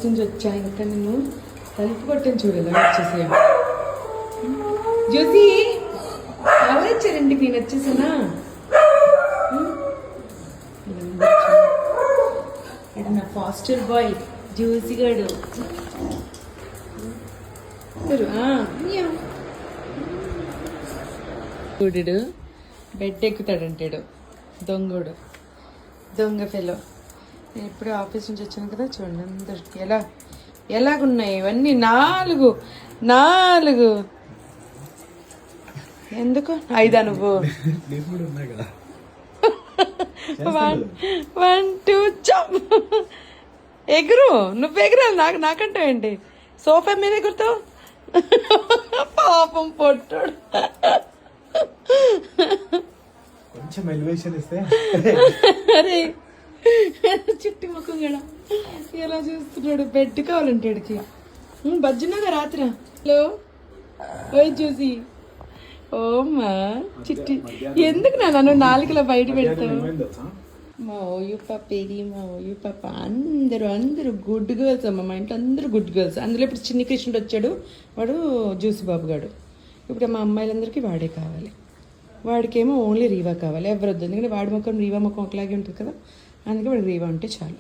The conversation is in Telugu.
నుంచి వచ్చా ఇంకా నేను తలుపు కొట్టని చూడలే వచ్చేసా. జ్యోతి ఎవరు వచ్చారండి? నేను వచ్చేసానా? ఇది నా ఫాస్టర్ బాయ్ జ్యూసీ గడు. చూడు బెడ్ ఎక్కుతాడంటాడు దొంగోడు, దొంగ ఫెలో. నేను ఇప్పుడే ఆఫీస్ నుంచి వచ్చాను కదా, చూడండి అందరికి ఎలాగున్నాయి ఇవన్నీ. నాలుగు ఎందుకు 5 నువ్వు 1 2 జంప్ ఎగురు. నువ్వు ఎగురాలి, నాకంటే ఏంటి? సోఫా మీద ఎగురుతావు. పాపం పొట్టాడు. కొంచెం ఎలివేషన్ ఇస్తే అరే చుట్టి ముఖం కూడా ఎలా చూస్తున్నాడు. బెడ్ కావాలంటే వాడికి. బజ్జున్నాగా రాత్రి. హలో ఓయ్ చూసి ఓమ్మా చిట్టి ఎందుకు నన్ను 4 బయట పెడతావు? మా ఓయు పాప మా ఓయు పాప అందరూ గుడ్ గర్ల్స్ అమ్మ. మా ఇంట్లో అందరూ గుడ్ గర్ల్స్. అందులో ఇప్పుడు చిన్ని కృష్ణుడు వచ్చాడు, వాడు జ్యూసి బాబు గాడు. ఇప్పుడు మా అమ్మాయిలందరికీ వాడే కావాలి. వాడికేమో ఓన్లీ రీవా కావాలి, ఎవరు వద్దు. ఎందుకంటే వాడి ముఖం రీవా ముఖం ఒకలాగే ఉంటుంది కదా, అందుకే వాడికి రీవా ఉంటే చాలు.